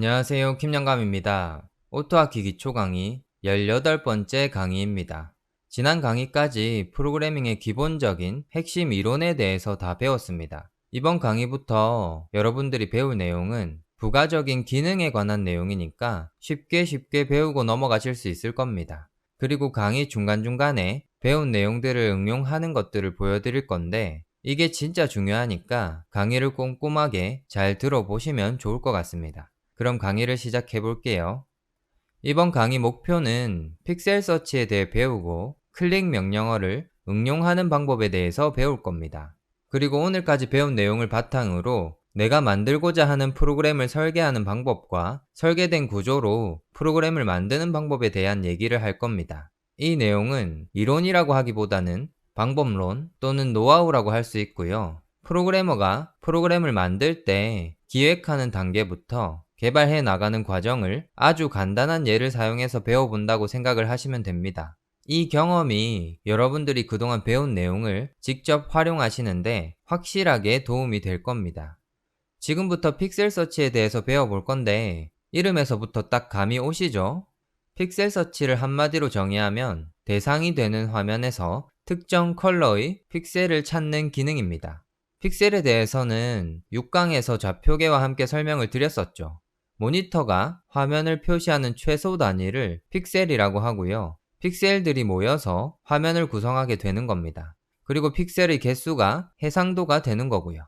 안녕하세요. 킴영감입니다. 오토하키 기초 강의 18번째 강의입니다. 지난 강의까지 프로그래밍의 기본적인 핵심 이론에 대해서 다 배웠습니다. 이번 강의부터 여러분들이 배울 내용은 부가적인 기능에 관한 내용이니까 쉽게 배우고 넘어가실 수 있을 겁니다. 그리고 강의 중간중간에 배운 내용들을 응용하는 것들을 보여드릴 건데 이게 진짜 중요하니까 강의를 꼼꼼하게 잘 들어보시면 좋을 것 같습니다. 그럼 강의를 시작해 볼게요. 이번 강의 목표는 픽셀 서치에 대해 배우고 클릭 명령어를 응용하는 방법에 대해서 배울 겁니다. 그리고 오늘까지 배운 내용을 바탕으로 내가 만들고자 하는 프로그램을 설계하는 방법과 설계된 구조로 프로그램을 만드는 방법에 대한 얘기를 할 겁니다. 이 내용은 이론이라고 하기보다는 방법론 또는 노하우라고 할 수 있고요. 프로그래머가 프로그램을 만들 때 기획하는 단계부터 개발해 나가는 과정을 아주 간단한 예를 사용해서 배워본다고 생각을 하시면 됩니다. 이 경험이 여러분들이 그동안 배운 내용을 직접 활용하시는데 확실하게 도움이 될 겁니다. 지금부터 픽셀 서치에 대해서 배워볼 건데 이름에서부터 딱 감이 오시죠? 픽셀 서치를 한마디로 정의하면 대상이 되는 화면에서 특정 컬러의 픽셀을 찾는 기능입니다. 픽셀에 대해서는 6강에서 좌표계와 함께 설명을 드렸었죠. 모니터가 화면을 표시하는 최소 단위를 픽셀이라고 하고요. 픽셀들이 모여서 화면을 구성하게 되는 겁니다. 그리고 픽셀의 개수가 해상도가 되는 거고요.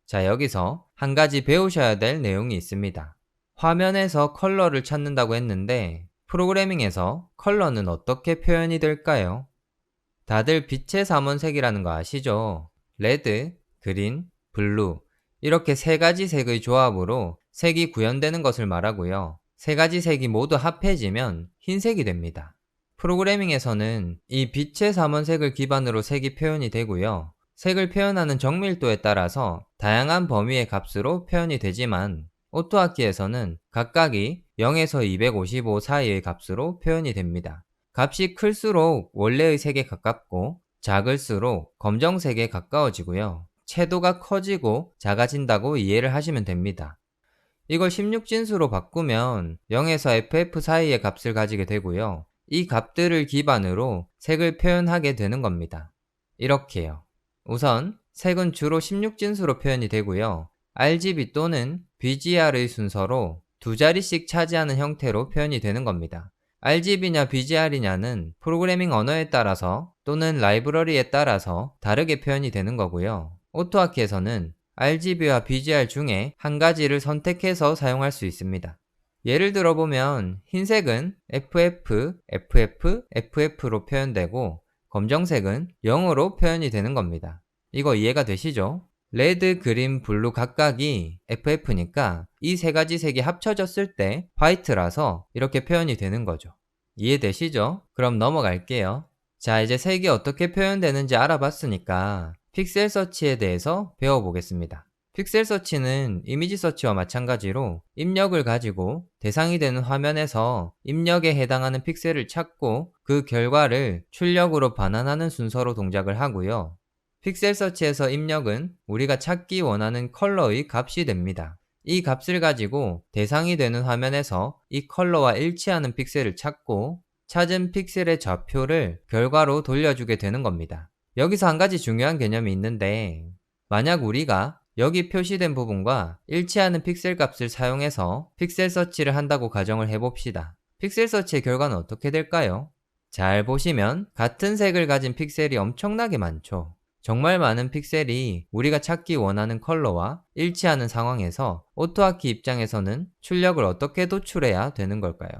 자, 여기서 한 가지 배우셔야 될 내용이 있습니다. 화면에서 컬러를 찾는다고 했는데 프로그래밍에서 컬러는 어떻게 표현이 될까요? 다들 빛의 삼원색이라는 거 아시죠? 레드, 그린, 블루 이렇게 세 가지 색의 조합으로 색이 구현되는 것을 말하고요. 세 가지 색이 모두 합해지면 흰색이 됩니다. 프로그래밍에서는 이 빛의 삼원색을 기반으로 색이 표현이 되고요. 색을 표현하는 정밀도에 따라서 다양한 범위의 값으로 표현이 되지만 오토하키에서는 각각이 0에서 255 사이의 값으로 표현이 됩니다. 값이 클수록 원래의 색에 가깝고 작을수록 검정색에 가까워지고요. 채도가 커지고 작아진다고 이해를 하시면 됩니다. 이걸 16진수로 바꾸면 0에서 FF 사이의 값을 가지게 되고요. 이 값들을 기반으로 색을 표현하게 되는 겁니다. 이렇게요. 우선 색은 주로 16진수로 표현이 되고요. RGB 또는 BGR의 순서로 두 자리씩 차지하는 형태로 표현이 되는 겁니다. RGB냐 BGR이냐는 프로그래밍 언어에 따라서 또는 라이브러리에 따라서 다르게 표현이 되는 거고요. 오토하키에서는 RGB와 BGR 중에 한 가지를 선택해서 사용할 수 있습니다. 예를 들어보면 흰색은 FF, FF, FF로 표현되고 검정색은 0으로 표현이 되는 겁니다. 이거 이해가 되시죠? 레드, 그린, 블루 각각이 FF니까 이 세 가지 색이 합쳐졌을 때 화이트라서 이렇게 표현이 되는 거죠. 이해되시죠? 그럼 넘어갈게요. 자, 이제 색이 어떻게 표현되는지 알아봤으니까 픽셀 서치에 대해서 배워보겠습니다. 픽셀 서치는 이미지 서치와 마찬가지로 입력을 가지고 대상이 되는 화면에서 입력에 해당하는 픽셀을 찾고 그 결과를 출력으로 반환하는 순서로 동작을 하고요. 픽셀 서치에서 입력은 우리가 찾기 원하는 컬러의 값이 됩니다. 이 값을 가지고 대상이 되는 화면에서 이 컬러와 일치하는 픽셀을 찾고 찾은 픽셀의 좌표를 결과로 돌려주게 되는 겁니다. 여기서 한 가지 중요한 개념이 있는데 만약 우리가 여기 표시된 부분과 일치하는 픽셀 값을 사용해서 픽셀 서치를 한다고 가정을 해봅시다. 픽셀 서치의 결과는 어떻게 될까요? 잘 보시면 같은 색을 가진 픽셀이 엄청나게 많죠. 정말 많은 픽셀이 우리가 찾기 원하는 컬러와 일치하는 상황에서 오토하키 입장에서는 출력을 어떻게 도출해야 되는 걸까요?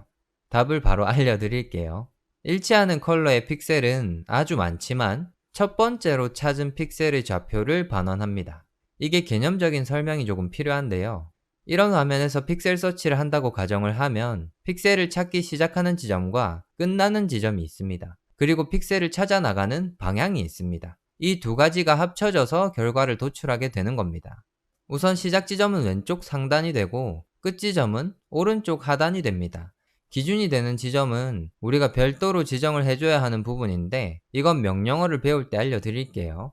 답을 바로 알려드릴게요. 일치하는 컬러의 픽셀은 아주 많지만 첫 번째로 찾은 픽셀의 좌표를 반환합니다. 이게 개념적인 설명이 조금 필요한데요. 이런 화면에서 픽셀 서치를 한다고 가정을 하면 픽셀을 찾기 시작하는 지점과 끝나는 지점이 있습니다. 그리고 픽셀을 찾아 나가는 방향이 있습니다. 이 두 가지가 합쳐져서 결과를 도출하게 되는 겁니다. 우선 시작 지점은 왼쪽 상단이 되고 끝 지점은 오른쪽 하단이 됩니다. 기준이 되는 지점은 우리가 별도로 지정을 해줘야 하는 부분인데 이건 명령어를 배울 때 알려드릴게요.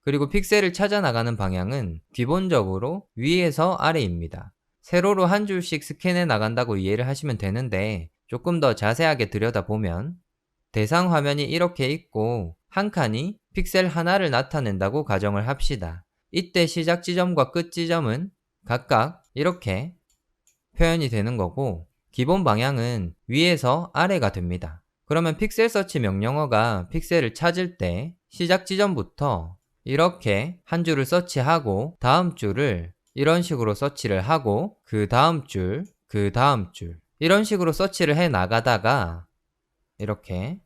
그리고 픽셀을 찾아 나가는 방향은 기본적으로 위에서 아래입니다. 세로로 한 줄씩 스캔해 나간다고 이해를 하시면 되는데, 조금 더 자세하게 들여다보면 대상 화면이 이렇게 있고 한 칸이 픽셀 하나를 나타낸다고 가정을 합시다. 이때 시작 지점과 끝 지점은 각각 이렇게 표현이 되는 거고, 기본 방향은 위에서 아래가 됩니다. 그러면 픽셀 서치 명령어가 픽셀을 찾을 때 시작 지점부터 이렇게 한 줄을 서치하고 다음 줄을 이런 식으로 서치를 하고 그 다음 줄, 그 다음 줄 이런 식으로 서치를 해 나가다가 이렇게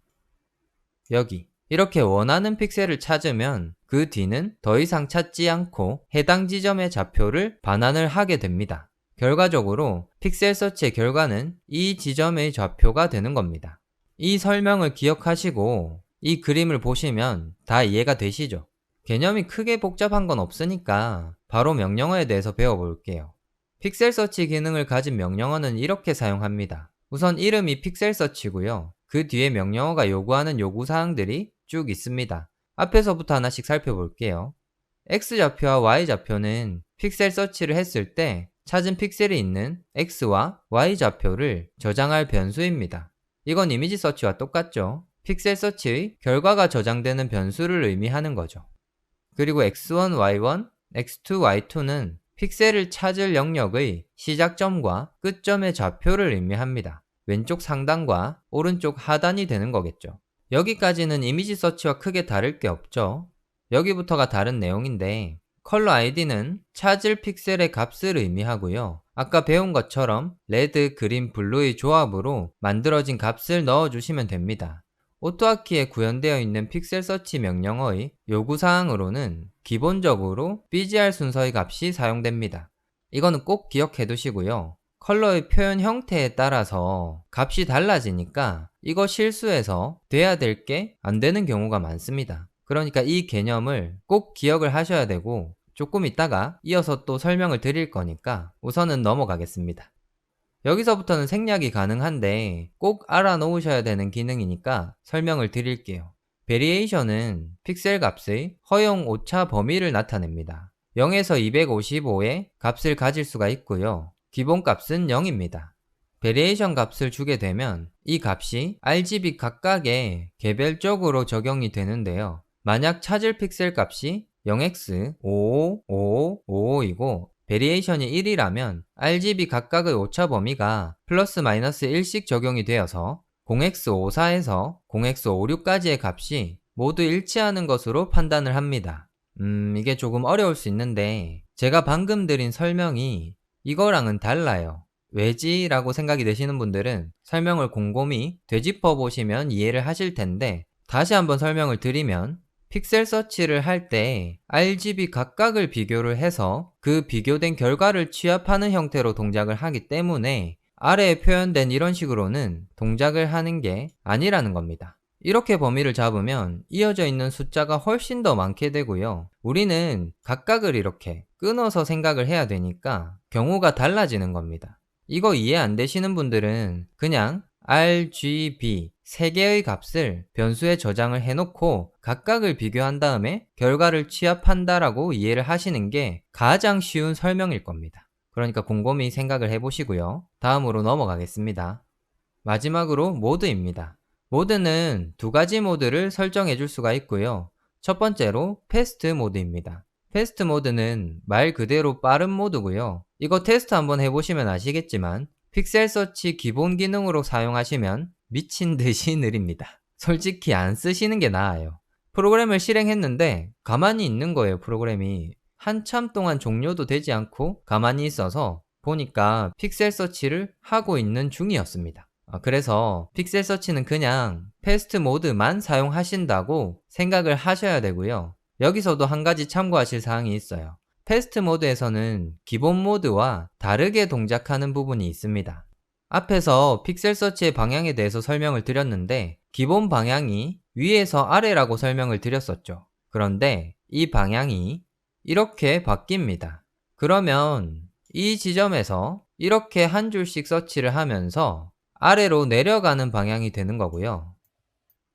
여기 이렇게 원하는 픽셀을 찾으면 그 뒤는 더 이상 찾지 않고 해당 지점의 좌표를 반환을 하게 됩니다. 결과적으로 픽셀 서치의 결과는 이 지점의 좌표가 되는 겁니다. 이 설명을 기억하시고 이 그림을 보시면 다 이해가 되시죠? 개념이 크게 복잡한 건 없으니까 바로 명령어에 대해서 배워볼게요. 픽셀 서치 기능을 가진 명령어는 이렇게 사용합니다. 우선 이름이 픽셀 서치고요. 그 뒤에 명령어가 요구하는 요구사항들이 쭉 있습니다. 앞에서부터 하나씩 살펴볼게요. X좌표와 Y좌표는 픽셀 서치를 했을 때 찾은 픽셀이 있는 X와 Y좌표를 저장할 변수입니다. 이건 이미지 서치와 똑같죠? 픽셀 서치의 결과가 저장되는 변수를 의미하는 거죠. 그리고 X1, Y1, X2, Y2는 픽셀을 찾을 영역의 시작점과 끝점의 좌표를 의미합니다. 왼쪽 상단과 오른쪽 하단이 되는 거겠죠. 여기까지는 이미지 서치와 크게 다를 게 없죠. 여기부터가 다른 내용인데, 컬러 아이디는 찾을 픽셀의 값을 의미하고요. 아까 배운 것처럼 레드, 그린, 블루의 조합으로 만들어진 값을 넣어주시면 됩니다. 오토하키에 구현되어 있는 픽셀 서치 명령어의 요구사항으로는 기본적으로 BGR 순서의 값이 사용됩니다. 이거는 꼭 기억해 두시고요. 컬러의 표현 형태에 따라서 값이 달라지니까 이거 실수해서 돼야 될 게 안 되는 경우가 많습니다. 그러니까 이 개념을 꼭 기억을 하셔야 되고, 조금 있다가 이어서 또 설명을 드릴 거니까 우선은 넘어가겠습니다. 여기서부터는 생략이 가능한데 꼭 알아놓으셔야 되는 기능이니까 설명을 드릴게요. 베리에이션은 픽셀 값의 허용 오차 범위를 나타냅니다. 0에서 255의 값을 가질 수가 있고요. 기본 값은 0입니다. 베리에이션 값을 주게 되면 이 값이 RGB 각각에 개별적으로 적용이 되는데요. 만약 찾을 픽셀 값이 0x, 55, 55, 55이고 베리에이션이 1이라면 RGB 각각의 오차 범위가 플러스 마이너스 1씩 적용이 되어서 0x54에서 0x56까지의 값이 모두 일치하는 것으로 판단을 합니다. 이게 조금 어려울 수 있는데 제가 방금 드린 설명이 이거랑은 달라요. 왜지? 라고 생각이 되시는 분들은 설명을 곰곰이 되짚어 보시면 이해를 하실 텐데, 다시 한번 설명을 드리면 픽셀 서치를 할 때 RGB 각각을 비교를 해서 그 비교된 결과를 취합하는 형태로 동작을 하기 때문에 아래에 표현된 이런 식으로는 동작을 하는 게 아니라는 겁니다. 이렇게 범위를 잡으면 이어져 있는 숫자가 훨씬 더 많게 되고요. 우리는 각각을 이렇게 끊어서 생각을 해야 되니까 경우가 달라지는 겁니다. 이거 이해 안 되시는 분들은 그냥 RGB 3개의 값을 변수에 저장을 해놓고 각각을 비교한 다음에 결과를 취합한다라고 이해를 하시는 게 가장 쉬운 설명일 겁니다. 그러니까 곰곰이 생각을 해보시고요. 다음으로 넘어가겠습니다. 마지막으로 모드입니다. 모드는 두 가지 모드를 설정해 줄 수가 있고요. 첫 번째로 패스트 모드입니다. 패스트 모드는 말 그대로 빠른 모드고요. 이거 테스트 한번 해보시면 아시겠지만 픽셀 서치 기본 기능으로 사용하시면 미친 듯이 느립니다. 솔직히 안 쓰시는 게 나아요. 프로그램을 실행했는데 가만히 있는 거예요. 프로그램이 한참 동안 종료도 되지 않고 가만히 있어서 보니까 픽셀 서치를 하고 있는 중이었습니다. 그래서 픽셀 서치는 그냥 패스트 모드만 사용하신다고 생각을 하셔야 되고요. 여기서도 한 가지 참고하실 사항이 있어요. 패스트 모드에서는 기본 모드와 다르게 동작하는 부분이 있습니다. 앞에서 픽셀 서치의 방향에 대해서 설명을 드렸는데 기본 방향이 위에서 아래라고 설명을 드렸었죠. 그런데 이 방향이 이렇게 바뀝니다. 그러면 이 지점에서 이렇게 한 줄씩 서치를 하면서 아래로 내려가는 방향이 되는 거고요.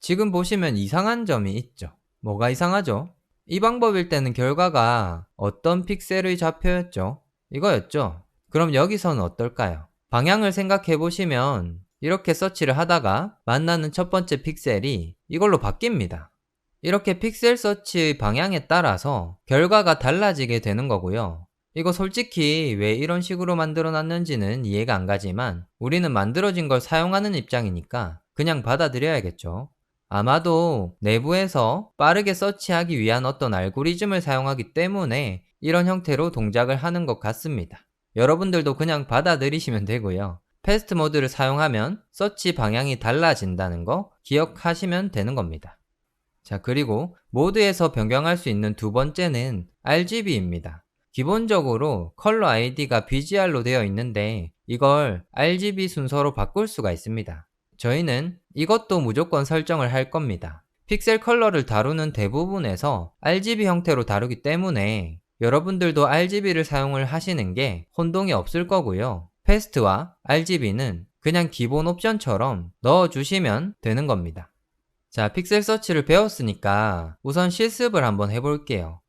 지금 보시면 이상한 점이 있죠. 뭐가 이상하죠? 이 방법일 때는 결과가 어떤 픽셀의 좌표였죠? 이거였죠. 그럼 여기서는 어떨까요? 방향을 생각해 보시면 이렇게 서치를 하다가 만나는 첫 번째 픽셀이 이걸로 바뀝니다. 이렇게 픽셀 서치의 방향에 따라서 결과가 달라지게 되는 거고요. 이거 솔직히 왜 이런 식으로 만들어 놨는지는 이해가 안 가지만 우리는 만들어진 걸 사용하는 입장이니까 그냥 받아들여야겠죠. 아마도 내부에서 빠르게 서치하기 위한 어떤 알고리즘을 사용하기 때문에 이런 형태로 동작을 하는 것 같습니다. 여러분들도 그냥 받아들이시면 되고요. 패스트 모드를 사용하면 서치 방향이 달라진다는 거 기억하시면 되는 겁니다. 자, 그리고 모드에서 변경할 수 있는 두 번째는 RGB입니다. 기본적으로 컬러 ID가 BGR로 되어 있는데 이걸 RGB 순서로 바꿀 수가 있습니다. 저희는 이것도 무조건 설정을 할 겁니다. 픽셀 컬러를 다루는 대부분에서 RGB 형태로 다루기 때문에 여러분들도 RGB를 사용을 하시는 게 혼동이 없을 거고요. 패스트와 RGB는 그냥 기본 옵션처럼 넣어주시면 되는 겁니다. 자, 픽셀 서치를 배웠으니까 우선 실습을 한번 해볼게요.